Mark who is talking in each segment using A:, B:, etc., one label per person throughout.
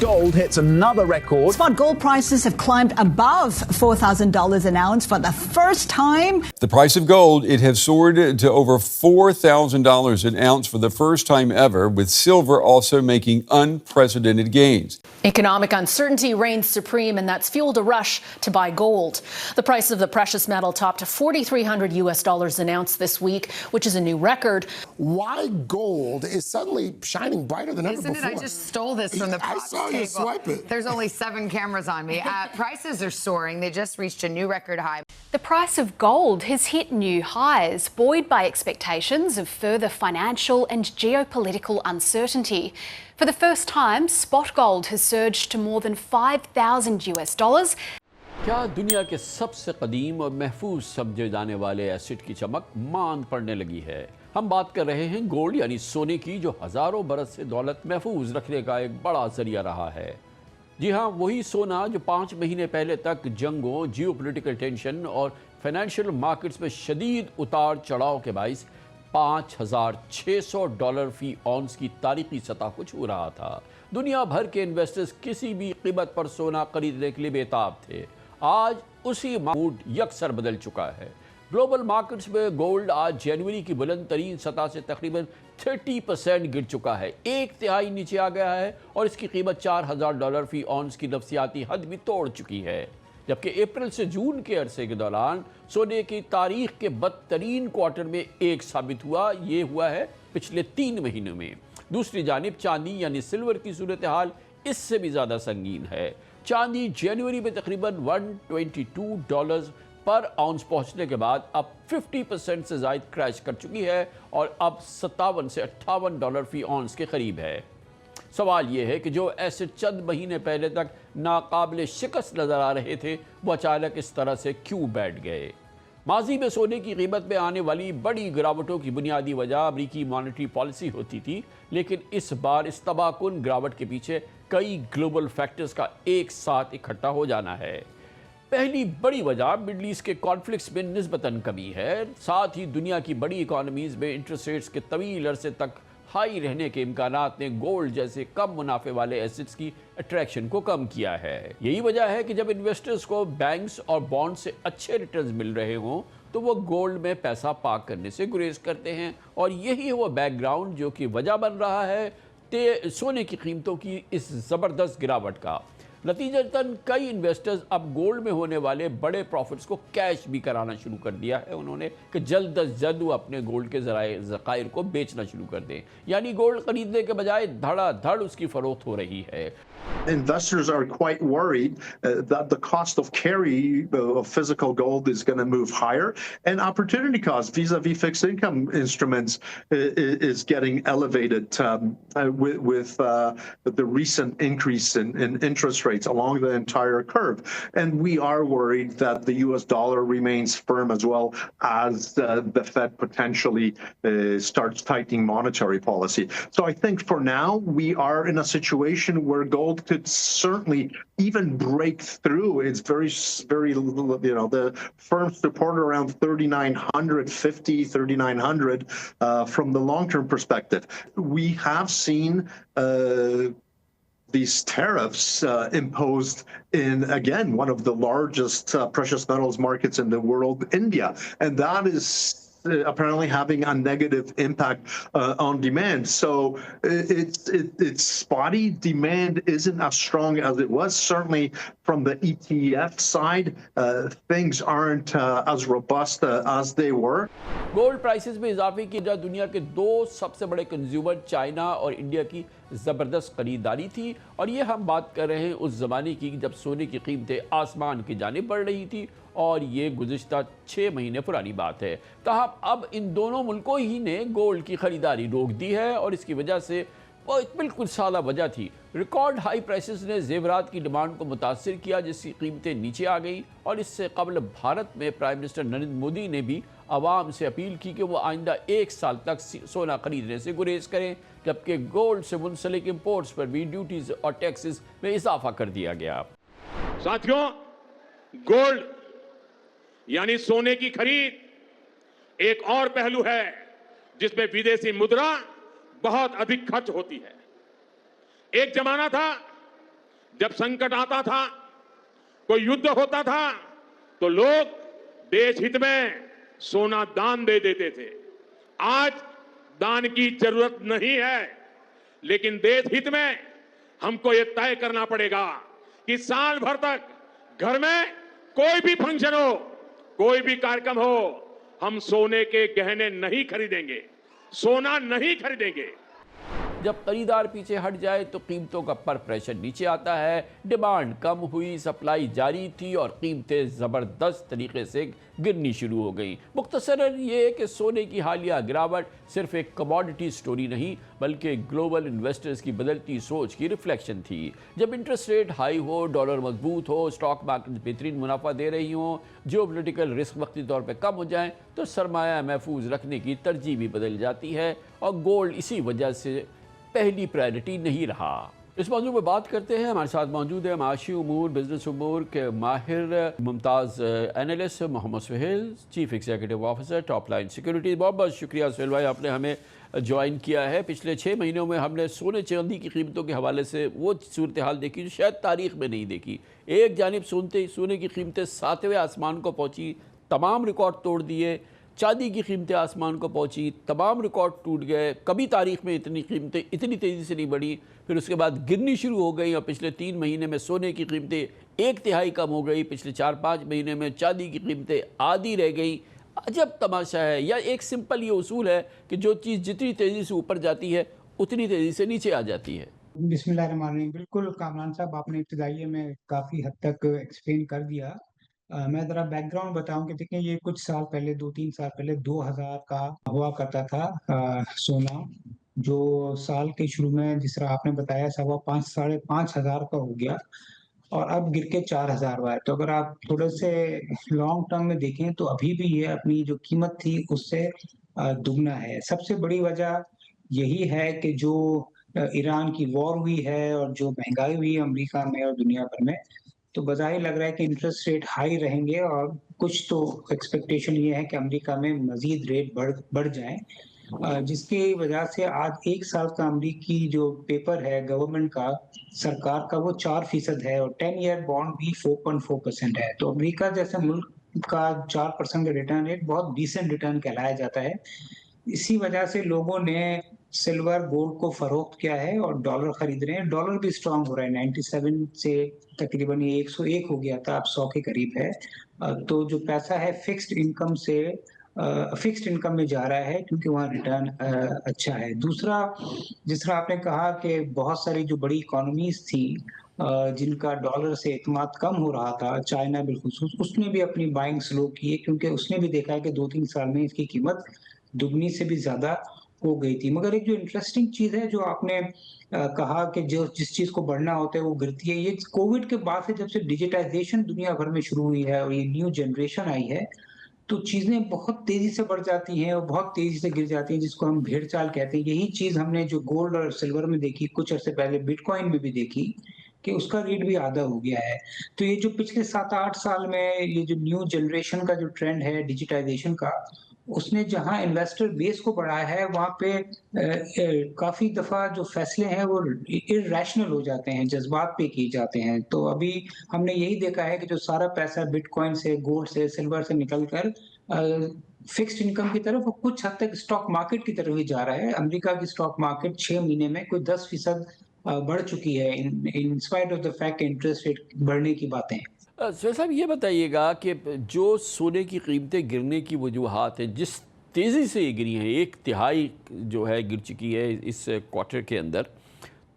A: Gold hits another record.
B: Spot gold prices have climbed above $4,000 an ounce for the first time.
C: The price of gold, it has soared to over $4,000 an ounce for the first time ever, with silver also making unprecedented gains.
D: Economic uncertainty reigns supreme, and that's fueled a rush to buy gold. The price of the precious metal topped $4,300 an ounce this week, which is a new record.
E: Why gold is suddenly shining brighter than ever before?
F: Isn't it? I just stole this from the
E: I saw you swipe it.
F: There's only 7 cameras on me. Prices are soaring. They just reached a new record high.
G: The price of gold has hit new highs, buoyed by expectations of further financial and geopolitical uncertainty. For the first time, spot gold has surged to more than $5,000.
H: क्या दुनिया के सबसे कदीम और महफूज समझे जाने वाले एसिड की चमक मांद पड़ने लगी है? हम बात कर रहे हैं गोल्ड यानी सोने की, जो हज़ारों बरस से दौलत महफूज रखने का एक बड़ा जरिया रहा है। जी हाँ, वही सोना जो 5 महीने पहले तक जंगों, जियोपॉलिटिकल टेंशन और फाइनेंशियल मार्केट्स में शदीद उतार चढ़ाव के बाइस $5,600 फी औंस की तारीखी सतह को छू रहा था। दुनिया भर के इन्वेस्टर्स किसी भी कीमत पर सोना खरीदने के लिए बेताब थे। आज उसी मूड यकसर बदल चुका है। ग्लोबल मार्केट्स में गोल्ड आज जनवरी की बुलंद तरीन सतह से तकरीबन 30% गिर चुका है, 1/3 नीचे आ गया है और इसकी कीमत $4,000 फी औंस की नफसियाती हद भी तोड़ चुकी है। जबकि अप्रैल से जून के अरसे के दौरान सोने की तारीख के बदतरीन क्वार्टर में एक साबित हुआ, ये हुआ है पिछले 3 महीनों में। दूसरी जानिब चांदी यानी सिल्वर की सूरत हाल इससे भी ज़्यादा संगीन है। चांदी जनवरी में तकरीबन $122 पर आउंस पहुंचने के बाद अब 50% से ज़ायद क्रैश कर चुकी है और अब $57 से $58 फी आउंस के करीब है। सवाल ये है कि जो ऐसे चंद महीने पहले तक नाकाबिले शिकस्त नज़र आ रहे थे, वो अचानक इस तरह से क्यों बैठ गए? माजी में सोने की कीमत में आने वाली बड़ी गिरावटों की बुनियादी वजह अमरीकी मॉनेटरी पॉलिसी होती थी, लेकिन इस बार इस तबाहकुन गिरावट के पीछे कई ग्लोबल फैक्टर्स का एक साथ इकट्ठा हो जाना है। पहली बड़ी वजह मिडल ईस्ट के कॉन्फ्लिक्ट्स में निस्बतन कमी है। साथ ही दुनिया की बड़ी इकॉनमीज़ में इंटरेस्ट रेट्स के तवील अरसे तक हाई रहने के इम्कानात ने गोल्ड जैसे कम मुनाफे वाले एसेट्स की अट्रैक्शन को कम किया है। यही वजह है कि जब इन्वेस्टर्स को बैंक्स और बॉन्ड से अच्छे रिटर्न्स मिल रहे हों तो वो गोल्ड में पैसा पार्क करने से गुरेज करते हैं, और यही है वो बैकग्राउंड जो कि वजह बन रहा है सोने की कीमतों की इस ज़बरदस्त गिरावट का। नतीजतन कई इन्वेस्टर्स अब गोल्ड में होने वाले बड़े प्रॉफिट्स को कैश भी कराना शुरू कर दिया है उन्होंने, कि जल्द अज जल्द वो अपने गोल्ड के ज़खायर को बेचना शुरू कर दें, यानी गोल्ड खरीदने के बजाय धड़ाधड़ उसकी फरोख्त हो रही है।
I: Investors are quite worried that the cost of carry of physical gold is going to move higher, and opportunity cost vis-a-vis fixed income instruments is getting elevated with the recent increase in interest rates along the entire curve. And we are worried that the US dollar remains firm as well as the Fed potentially starts tightening monetary policy. So I think for now we are in a situation where gold could certainly even break through. It's very, the firm support around 3,950, 3,900 from the long-term perspective. We have seen these tariffs imposed in, again, one of the largest precious metals markets in the world, India, and that is apparently having a negative impact on demand. So it's spotty. Demand isn't as strong as it was. Certainly from the ETF side, things aren't as robust as they were.
H: Gold prices में इजाफे की वजह दुनिया के 2 सबसे बड़े consumer China और India की ज़बरदस्त खरीदारी थी, और ये हम बात कर रहे हैं उस ज़माने की जब सोने की कीमतें आसमान की जानिब बढ़ रही थी, और ये गुज़िश्ता 6 महीने पुरानी बात है। ताहम अब इन दोनों मुल्कों ही ने गोल्ड की खरीदारी रोक दी है, और इसकी वजह से वो बिल्कुल सादा वजह थी। रिकॉर्ड हाई प्राइसेस ने जेवरात की डिमांड को मुतासिर किया, जिसकी कीमतें नीचे आ गई, और इससे कबल भारत में प्राइम मिनिस्टर नरेंद्र मोदी ने भी आवाम से अपील की कि वो आइंदा 1 साल तक सोना खरीदने से गुरेज करें, जबकि गोल्ड से मुंसलिक इंपोर्ट्स पर भी ड्यूटीज और टैक्सेस में इजाफा कर दिया गया।
J: साथियों, गोल्ड यानी सोने की खरीद एक और पहलू है जिसमें विदेशी मुद्रा बहुत अधिक खर्च होती है। एक जमाना था जब संकट आता था, कोई युद्ध होता था, तो लोग देश हित में सोना दान दे देते थे। आज दान की जरूरत नहीं है, लेकिन देश हित में हमको ये तय करना पड़ेगा कि साल भर तक घर में कोई भी फंक्शन हो, कोई भी कार्यक्रम हो, हम सोने के गहने नहीं खरीदेंगे, सोना नहीं खरीदेंगे।
H: जब खरीदार पीछे हट जाए तो कीमतों का पर प्रेशर नीचे आता है। डिमांड कम हुई, सप्लाई जारी थी और कीमतें ज़बरदस्त तरीके से गिरनी शुरू हो गई। मुख्तसरन ये कि सोने की हालिया गिरावट सिर्फ एक कमोडिटी स्टोरी नहीं, बल्कि ग्लोबल इन्वेस्टर्स की बदलती सोच की रिफ्लेक्शन थी। जब इंटरेस्ट रेट हाई हो, डॉलर मजबूत हो, स्टॉक मार्केट बेहतरीन मुनाफा दे रही हो, जियोपॉलिटिकल रिस्क वक्ती तौर पर कम हो जाए, तो सरमाया महफूज रखने की तरजीह भी बदल जाती है और गोल्ड इसी वजह से पहली प्रायोरिटी नहीं रहा। इस मौजूद पर बात करते हैं। हमारे साथ मौजूद है माशी उमूर, बिजनेस उमूर के माहिर मुमताज़ analyst Mohammed Suhail, chief executive officer top line security. बहुत बहुत शुक्रिया सुहेल भाई, आपने हमें ज्वाइन किया है। पिछले 6 महीनों में हमने सोने चांदी की कीमतों के हवाले से वो सूरत हाल देखी जो शायद तारीख में नहीं देखी। एक जानिब सोने की कीमतें 7वें आसमान को पहुँची, तमाम रिकॉर्ड तोड़ दिए। चांदी की कीमतें आसमान को पहुंची, तमाम रिकॉर्ड टूट गए। कभी तारीख में इतनी कीमतें इतनी तेज़ी से नहीं बढ़ी। फिर उसके बाद गिरनी शुरू हो गई और पिछले 3 महीने में सोने की कीमतें 1/3 कम हो गई। पिछले 4-5 महीने में चांदी की कीमतें आधी रह गई। अजब तमाशा है। या एक सिंपल ये उसूल है कि जो चीज़ जितनी तेज़ी से ऊपर जाती है उतनी तेज़ी से नीचे आ जाती है।
K: बिस्मिल्लाहिर्रहमानिर्रहीम। बिल्कुल कामरान साहब, आपने इब्तिदाइये में काफ़ी हद तक एक्सप्लेन कर दिया। मैं ज़रा बैकग्राउंड बताऊं कि देखिए, ये कुछ साल पहले 2-3 साल पहले 2000 का हुआ करता था सोना, जो साल के शुरू में जिस तरह आपने बताया 5,500 का हो गया और अब गिर के 4,000 हुआ है। तो अगर आप थोड़े से लॉन्ग टर्म में देखें तो अभी भी ये अपनी जो कीमत थी उससे दुगना है। सबसे बड़ी वजह यही है कि जो ईरान की वॉर हुई है और जो महंगाई हुई है अमेरिका में और दुनिया भर में, तो बज़ाहिर लग रहा है कि इंटरेस्ट रेट हाई रहेंगे और कुछ तो एक्सपेक्टेशन ये है कि अमेरिका में मज़ीद रेट बढ़ जाएँ, जिसकी वजह से आज 1 साल का अमेरिकी जो पेपर है गवर्नमेंट का, सरकार का, वो 4% है और 10 ईयर बॉन्ड भी 4.4% है। तो अमेरिका जैसे मुल्क का 4% का रिटर्न रेट बहुत डिसेंट रिटर्न कहलाया जाता है। इसी वजह से लोगों ने सिल्वर गोल्ड को फरोख्त किया है और डॉलर खरीद रहे हैं। डॉलर भी स्ट्रांग हो रहा है, 97 से तकरीबन ये 101 हो गया था, अब 100 के करीब है। तो जो पैसा है फिक्स्ड इनकम से फिक्स्ड इनकम में जा रहा है क्योंकि वहाँ रिटर्न अच्छा है। दूसरा, जिस तरह आपने कहा कि बहुत सारी जो बड़ी इकोनॉमीज थी जिनका डॉलर से एतमाद कम हो रहा था, चाइना बिलखुसूस, उसने भी अपनी बाइंग स्लो की है क्योंकि उसने भी देखा है कि 2-3 साल में इसकी कीमत दुगनी से भी ज्यादा हो गई थी। मगर एक जो इंटरेस्टिंग चीज है जो आपने कहा कि जो जिस चीज को बढ़ना होता है वो गिरती है, ये कोविड के बाद से जब से डिजिटाइजेशन दुनिया भर में शुरू हुई है और ये न्यू जनरेशन आई है, तो चीजें बहुत तेजी से बढ़ जाती हैं और बहुत तेजी से गिर जाती हैं, जिसको हम भेड़ चाल कहते हैं। यही चीज हमने जो गोल्ड और सिल्वर में देखी, कुछ अर्से पहले बिटकॉइन में भी देखी कि उसका रेट भी आधा हो गया है। तो ये जो पिछले 7-8 साल में ये जो न्यू जनरेशन का जो ट्रेंड है डिजिटाइजेशन का, उसने जहां इन्वेस्टर बेस को बढ़ाया है वहां पे काफी दफा जो फैसले हैं वो इरैशनल हो जाते हैं, जज्बात पे किए जाते हैं। तो अभी हमने यही देखा है कि जो सारा पैसा बिटकॉइन से, गोल्ड से, सिल्वर से निकलकर फिक्स्ड इनकम की तरफ और कुछ हद तक स्टॉक मार्केट की तरफ ही जा रहा है। अमेरिका की स्टॉक मार्केट 6 महीने में कोई 10% बढ़ चुकी है in spite of the fact interest rate बढ़ने की बातें।
H: सुहेल साहब, ये बताइएगा कि जो सोने की कीमतें गिरने की वजूहात हैं, जिस तेज़ी से ये गिरी हैं, 1/3 जो है गिर चुकी है इस क्वार्टर के अंदर,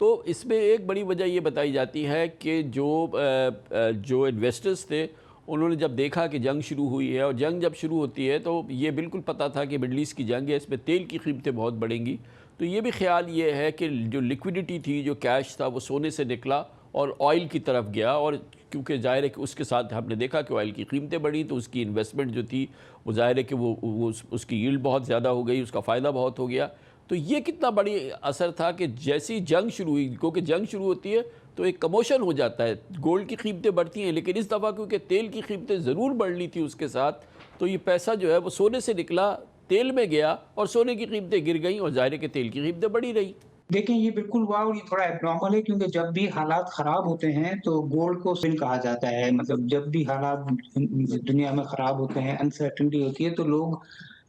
H: तो इसमें एक बड़ी वजह ये बताई जाती है कि जो इन्वेस्टर्स थे उन्होंने जब देखा कि जंग शुरू हुई है, और जंग जब शुरू होती है तो ये बिल्कुल पता था कि मिडल ईस्ट की जंग है, इसमें तेल की कीमतें बहुत बढ़ेंगी। तो ये भी ख्याल ये है कि जो लिक्विडिटी थी, जो कैश था, वो सोने से निकला और ऑयल की तरफ गया। और क्योंकि ज़ाहिर है कि उसके साथ हमने देखा कि ऑयल की कीमतें बढ़ी, तो उसकी इन्वेस्टमेंट जो थी वो ज़ाहिर है कि वो उसकी यील्ड बहुत ज़्यादा हो गई, उसका फ़ायदा बहुत हो गया। तो ये कितना बड़ी असर था कि जैसी जंग शुरू हुई, क्योंकि जंग शुरू होती है तो एक कमोशन हो जाता है, गोल्ड की कीमतें बढ़ती हैं, लेकिन इस दफ़ा क्योंकि तेल की कीमतें ज़रूर बढ़ ली थी उसके साथ, तो ये पैसा जो है वो सोने से निकला, तेल में गया और सोने की कीमतें गिर गई और ज़ाहिर है कि तेल की कीमतें बढ़ी रही।
K: देखिए, ये बिल्कुल हुआ और ये थोड़ा एब्नॉर्मल है क्योंकि जब भी हालात खराब होते हैं तो गोल्ड को सिन कहा जाता है। मतलब जब भी हालात दुनिया में खराब होते हैं, अनसर्टेनिटी होती है तो लोग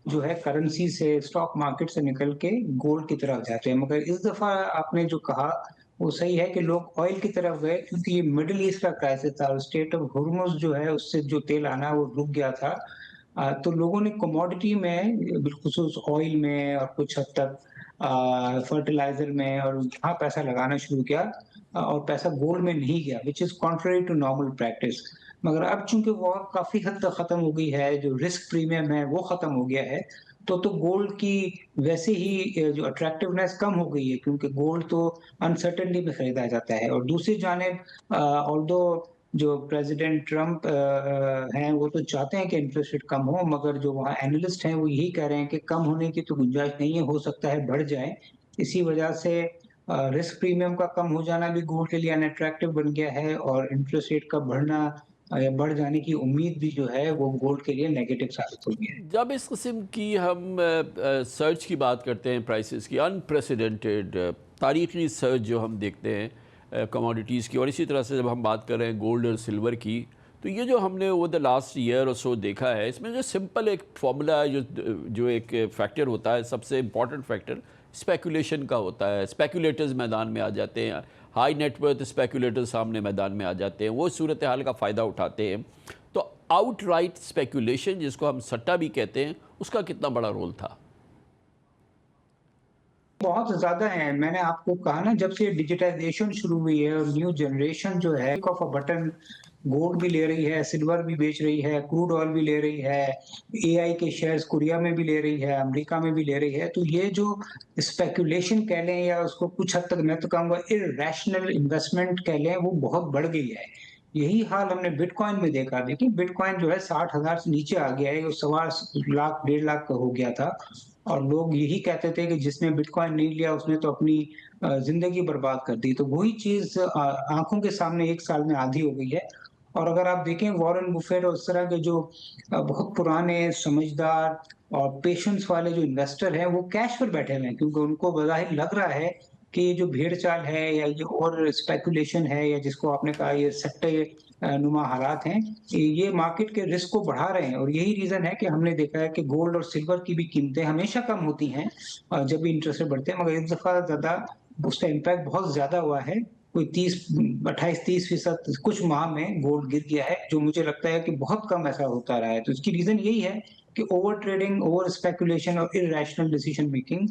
K: जो है करेंसी से, स्टॉक मार्केट से निकल के गोल्ड की तरफ जाते हैं। मगर इस दफा आपने जो कहा वो सही है कि लोग ऑयल की तरफ गए क्योंकि ये मिडिल ईस्ट का क्राइसिस था और स्टेट ऑफ हुर्मुज जो है उससे जो तेल आना वो रुक गया था। तो लोगों ने कमोडिटी में बिलखुसूस ऑयल में और कुछ हद तक फर्टिलाइजर में और यहाँ पैसा लगाना शुरू किया और पैसा गोल्ड में नहीं गया, which is contrary to normal practice. मगर अब चूंकि वो काफी हद तक खत्म हो गई है, जो रिस्क प्रीमियम है वो खत्म हो गया है, तो गोल्ड की वैसे ही जो अट्रैक्टिवनेस कम हो गई है क्योंकि गोल्ड तो अनसर्टेनिटी में खरीदा जाता है। और दूसरी जानिब ऑल्दो जो प्रेसिडेंट ट्रम्प हैं वो तो चाहते हैं कि इंटरेस्ट रेट कम हो, मगर जो वहाँ एनालिस्ट हैं वो यही कह रहे हैं कि कम होने की तो गुंजाइश नहीं है, हो सकता है बढ़ जाए। इसी वजह से रिस्क प्रीमियम का कम हो जाना भी गोल्ड के लिए अनअट्रैक्टिव बन गया है और इंटरेस्ट रेट का बढ़ना या बढ़ जाने की उम्मीद भी जो है वो गोल्ड के लिए नेगेटिव साबित हो गया है।
H: जब इस किस्म की हम सर्च की बात करते हैं, प्राइसेस की, अनप्रेसिडेंटेड तारीखी सर्च जो हम देखते हैं कमोडिटीज़ की, और इसी तरह से जब हम बात कर रहे हैं गोल्ड और सिल्वर की, तो ये जो हमने वो द लास्ट ईयर और सो देखा है, इसमें जो सिंपल एक फॉर्मूला है, जो एक फैक्टर होता है, सबसे इम्पॉर्टेंट फैक्टर स्पेकुलेशन का होता है। स्पेकुलेटर्स मैदान में आ जाते हैं, हाई नेटवर्थ स्पेकुलेटर्स सामने मैदान में आ जाते हैं, वो सूरत हाल का फ़ायदा उठाते हैं। तो आउटराइट स्पेकुलेशन, जिसको हम सट्टा भी कहते हैं, उसका कितना बड़ा रोल था?
K: बहुत ज्यादा है। मैंने आपको कहा ना, जब से डिजिटाइजेशन शुरू हुई है और न्यू जनरेशन जो है ऑफ अ बटन गोल्ड भी ले रही है, सिल्वर भी बेच रही है, क्रूड ऑयल भी ले रही है, एआई के शेयर्स कोरिया में भी ले रही है, अमेरिका में भी ले रही है। तो ये जो स्पेकुलेशन कह लें या उसको कुछ हद तक मैं तो कहूँगा इरैशनल इन्वेस्टमेंट कह लें, वो बहुत बढ़ गई है। यही हाल हमने बिटकॉइन में देखा। देखिए बिटकॉइन जो है 60,000 से नीचे आ गया है, वो 1.25 लाख 1.5 लाख का हो गया था और लोग यही कहते थे कि जिसने बिटकॉइन नहीं लिया उसने तो अपनी जिंदगी बर्बाद कर दी। तो वही चीज आंखों के सामने 1 साल में आधी हो गई है। और अगर आप देखें वॉरेन बुफेट और इस तरह के जो बहुत पुराने समझदार और पेशेंस वाले जो इन्वेस्टर हैं वो कैश पर बैठे हुए हैं क्योंकि उनको बज़ाहिर लग रहा है कि ये जो भेड़ चाल है या ये और स्पेकुलेशन है या जिसको आपने कहा ये सट्टे नुमा हालात हैं, ये मार्केट के रिस्क को बढ़ा रहे हैं। और यही रीजन है कि हमने देखा है कि गोल्ड और सिल्वर की भी कीमतें हमेशा कम होती हैं जब भी इंटरेस्ट रेट बढ़ते हैं, मगर इस दफा ज्यादा उसका इम्पैक्ट बहुत ज्यादा हुआ है। कोई 28-30% कुछ माह में गोल्ड गिर गया है, जो मुझे लगता है कि बहुत कम ऐसा होता रहा है। तो इसकी रीजन यही है कि ओवर ट्रेडिंग, ओवर स्पेकुलेशन और इरैशनल डिसीजन मेकिंग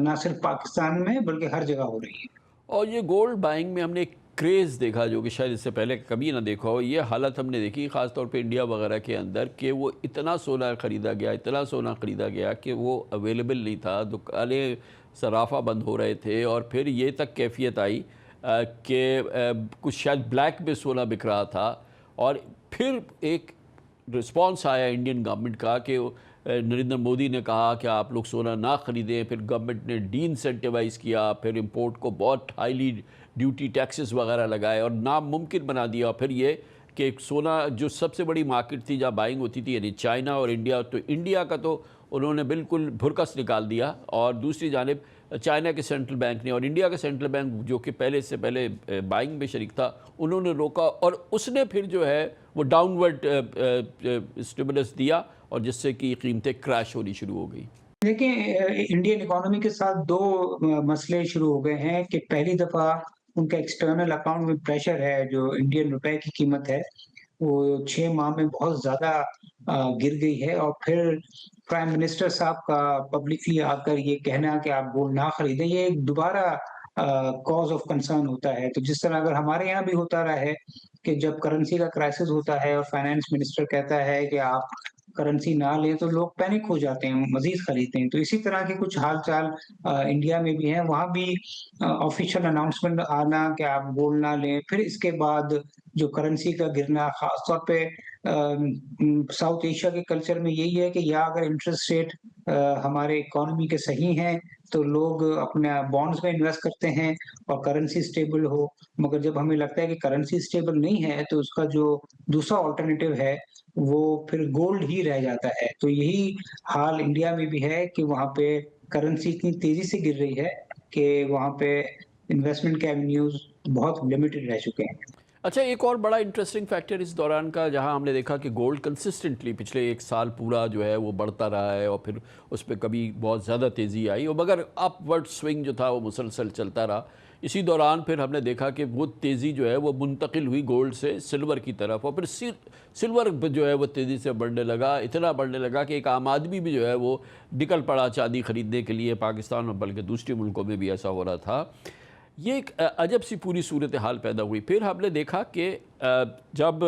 K: ना सिर्फ पाकिस्तान में बल्कि हर जगह हो रही है।
H: और ये गोल्ड बाइंग में हमने एक क्रेज़ देखा जो कि शायद इससे पहले कभी ना देखा हो। ये हालत हमने देखी ख़ासतौर पे इंडिया वगैरह के अंदर कि वो इतना सोना ख़रीदा गया, इतना सोना ख़रीदा गया कि वो अवेलेबल नहीं था, दुकानें सराफा बंद हो रहे थे। और फिर ये तक कैफियत आई कि कुछ शायद ब्लैक में सोना बिक रहा था। और फिर एक रिस्पॉन्स आया इंडियन गवर्नमेंट का कि नरेंद्र मोदी ने कहा कि आप लोग सोना ना ख़रीदें। फिर गवर्नमेंट ने डी इंसेंटिवाइज़ किया, फिर इंपोर्ट को बहुत हाईली ड्यूटी टैक्सेस वगैरह लगाए और नामुमकिन बना दिया। फिर ये कि सोना जो सबसे बड़ी मार्केट थी जहाँ बाइंग होती थी, यानी चाइना और इंडिया, तो इंडिया का तो उन्होंने बिल्कुल भुरकस निकाल दिया। और दूसरी जानिब चाइना के सेंट्रल बैंक ने और इंडिया के सेंट्रल बैंक जो कि पहले से पहले बाइंग में शरीक था, उन्होंने रोका और उसने फिर जो है वो डाउनवर्ड स्टिमुलस दिया और जिससे कि कीमतें क्रैश होनी शुरू हो गई।
K: देखिए इंडियन इकोनॉमी के साथ दो मसले शुरू हो गए हैं कि पहली दफा उनका एक्सटर्नल अकाउंट में प्रेशर है, जो इंडियन रुपए की कीमत है वो 6 माह में बहुत ज्यादा गिर गई है। और फिर प्राइम मिनिस्टर साहब का पब्लिकली आकर ये कहना कि आप गोल्ड ना खरीदें, ये एक दोबारा कॉज ऑफ कंसर्न होता है। तो जिस तरह अगर हमारे यहाँ भी होता रहा है कि जब करेंसी का क्राइसिस होता है और फाइनेंस मिनिस्टर कहता है कि आप करेंसी ना लें तो लोग पैनिक हो जाते हैं, मजीद खरीदते हैं। तो इसी तरह के कुछ हाल चाल इंडिया में भी हैं। वहाँ भी ऑफिशियल अनाउंसमेंट आना कि आप गोल्ड ना लें, फिर इसके बाद जो करेंसी का गिरना, खासतौर पे साउथ एशिया के कल्चर में यही है कि या अगर इंटरेस्ट रेट हमारे इकोनॉमी के सही हैं तो लोग अपने बॉन्ड्स में इन्वेस्ट करते हैं और करेंसी स्टेबल हो। मगर जब हमें लगता है कि करेंसी स्टेबल नहीं है तो उसका जो दूसरा ऑल्टरनेटिव है वो फिर गोल्ड ही रह जाता है। तो यही हाल इंडिया में भी है कि वहाँ पे करेंसी इतनी तेजी से गिर रही है कि वहाँ पे इन्वेस्टमेंट के एवेन्यूज बहुत लिमिटेड रह चुके हैं।
H: अच्छा, एक और बड़ा इंटरेस्टिंग फैक्टर इस दौरान का, जहां हमने देखा कि गोल्ड कंसिस्टेंटली पिछले एक साल पूरा जो है वो बढ़ता रहा है और फिर उस पर कभी बहुत ज़्यादा तेज़ी आई और मगर अपवर्ड स्विंग जो था वो मुसलसल चलता रहा। इसी दौरान फिर हमने देखा कि वो तेज़ी जो है वो मुंतकिल हुई गोल्ड से सिल्वर की तरफ और फिर सिल्वर जो है वो तेज़ी से बढ़ने लगा, इतना बढ़ने लगा कि एक आम आदमी भी जो है वो निकल पड़ा चांदी ख़रीदने के लिए। पाकिस्तान में बल्कि दूसरे मुल्कों में भी ऐसा हो रहा था। ये एक अजब सी पूरी सूरत हाल पैदा हुई। फिर हमने देखा कि जब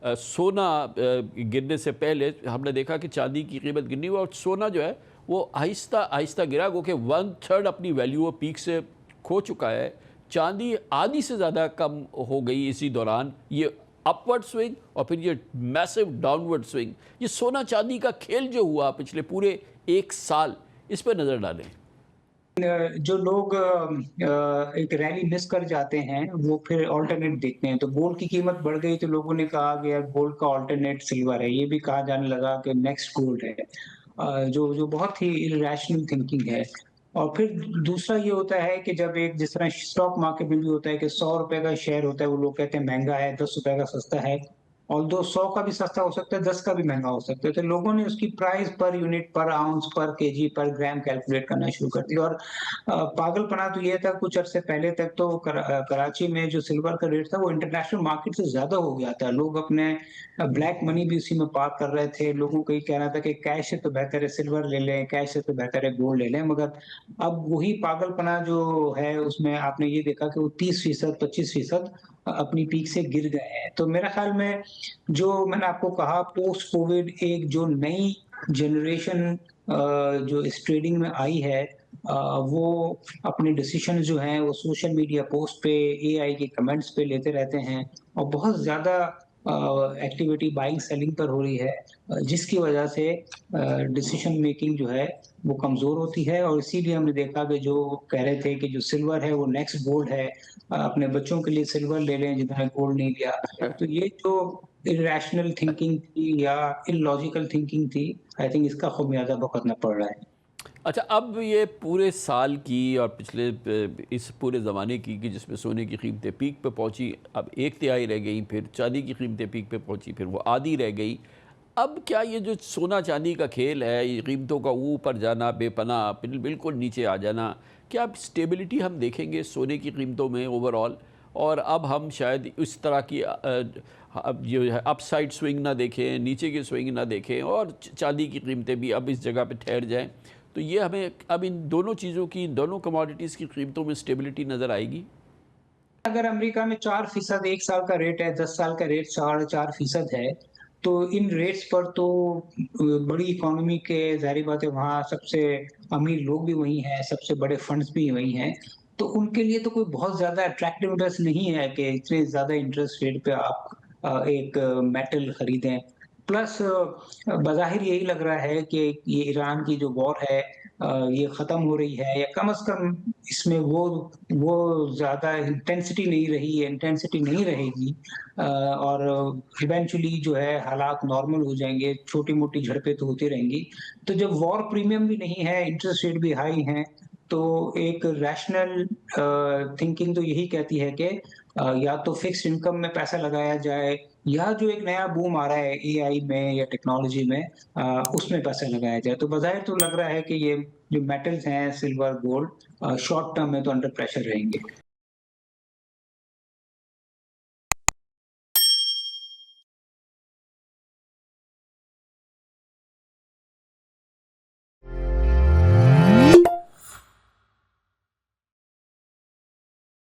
H: सोना गिरने से पहले हमने देखा कि चांदी की कीमत गिरनी हुई और सोना जो है वो आहिस्ता आहिस्ता गिरा, गो कि 1/3 अपनी वैल्यू पीक से खो चुका है। चांदी आधी से ज़्यादा कम हो गई इसी दौरान। ये अपवर्ड स्विंग और फिर ये मैसिव डाउनवर्ड स्विंग, ये सोना चांदी का खेल जो हुआ पिछले पूरे एक साल, इस पर नज़र डालें।
K: जो लोग एक रैली मिस कर जाते हैं वो फिर ऑल्टरनेट देखते हैं। तो गोल्ड की कीमत बढ़ गई तो लोगों ने कहा कि यार गोल्ड का ऑल्टरनेट सिल्वर है। ये भी कहा जाने लगा कि नेक्स्ट गोल्ड है, जो बहुत ही इरेशनल थिंकिंग है। और फिर दूसरा ये होता है कि जब एक जिस तरह स्टॉक मार्केट में भी होता है कि 100 रुपए का शेयर होता है, वो लोग कहते हैं महंगा है, 10 रुपए का सस्ता है। और 100 का भी सस्ता हो सकता है, 10 का भी महंगा हो सकता है। तो लोगों ने उसकी प्राइस पर यूनिट, पर आउंस, पर केजी, पर ग्राम कैलकुलेट करना शुरू कर दिया। और पागलपना तो ये था कुछ अरसे पहले तक तो कराची में जो सिल्वर का रेट था वो इंटरनेशनल मार्केट से ज्यादा हो गया था। लोग अपने ब्लैक मनी भी उसी में पार्क कर रहे थे। लोगों को ये कहना था कि कैश से तो बेहतर है सिल्वर ले लें, कैश से तो बेहतर है गोल्ड ले लें। मगर अब वही पागलपना जो है उसमें आपने ये देखा कि वो 30%, 25% अपनी पीक से गिर गए हैं। तो मेरा ख्याल में जो मैंने आपको कहा, पोस्ट कोविड एक जो नई जनरेशन जो इस ट्रेडिंग में आई है, वो अपने डिसीजन जो हैं वो सोशल मीडिया पोस्ट पे, एआई के कमेंट्स पे लेते रहते हैं और बहुत ज्यादा एक्टिविटी बाइंग सेलिंग पर हो रही है, जिसकी वजह से डिसीजन मेकिंग जो है वो कमजोर होती है। और इसीलिए हमने देखा कि जो कह रहे थे कि जो सिल्वर है वो नेक्स्ट गोल्ड है, अपने बच्चों के लिए सिल्वर ले लें जिन्होंने गोल्ड नहीं लिया। तो ये जो इरेशनल थिंकिंग थी या इलॉजिकल थिंकिंग थी, आई थिंक इसका खमियाजा भुगतना पड़ रहा है।
H: अच्छा, अब ये पूरे साल की और पिछले इस पूरे ज़माने की कि जिसमें सोने की कीमतें पीक पे पहुंची, अब 1/3 रह गई, फिर चांदी की कीमतें पीक पे पहुंची, फिर वो आधी रह गई। अब क्या ये जो सोना चांदी का खेल है, ये कीमतों का ऊपर जाना, बेपनाह बिल्कुल नीचे आ जाना, क्या अब स्टेबिलिटी हम देखेंगे सोने की कीमतों में ओवरऑल? और अब हम शायद इस तरह की अब जो है अपसाइड स्विंग ना देखें, नीचे की स्विंग ना देखें और चांदी की कीमतें भी अब इस जगह पे ठहर जाएं। तो ये हमें अब इन दोनों चीज़ों की, इन दोनों कमोडिटीज़ की कीमतों में स्टेबिलिटी नज़र आएगी।
K: अगर अमेरिका में 4% एक साल का रेट है, 10 साल का रेट 4.5% है, तो इन रेट्स पर तो बड़ी इकोनॉमी के जाहिर बात है वहाँ सबसे अमीर लोग भी वही हैं, सबसे बड़े फंड्स भी वही हैं। तो उनके लिए तो कोई बहुत ज्यादा अट्रैक्टिवनेस नहीं है कि इतने ज्यादा इंटरेस्ट रेट पे आप एक मेटल खरीदें। प्लस बज़ाहिर यही लग रहा है कि ये ईरान की जो वॉर है ये खत्म हो रही है, या कम से कम इसमें वो ज्यादा इंटेंसिटी नहीं रही है, इंटेंसिटी नहीं रहेगी, और इवेंचुअली जो है हालात नॉर्मल हो जाएंगे। छोटी मोटी झड़पें तो होती रहेंगी। तो जब वॉर प्रीमियम भी नहीं है, इंटरेस्ट रेट भी हाई हैं, तो एक रैशनल थिंकिंग तो यही कहती है कि या तो फिक्स्ड इनकम में पैसा लगाया जाए, या जो एक नया बूम आ रहा है एआई में या टेक्नोलॉजी में, उसमें पैसा लगाया जाए। तो बज़ाहिर तो लग रहा है कि ये जो मेटल्स हैं सिल्वर, गोल्ड, शॉर्ट टर्म में तो अंडर प्रेशर रहेंगे।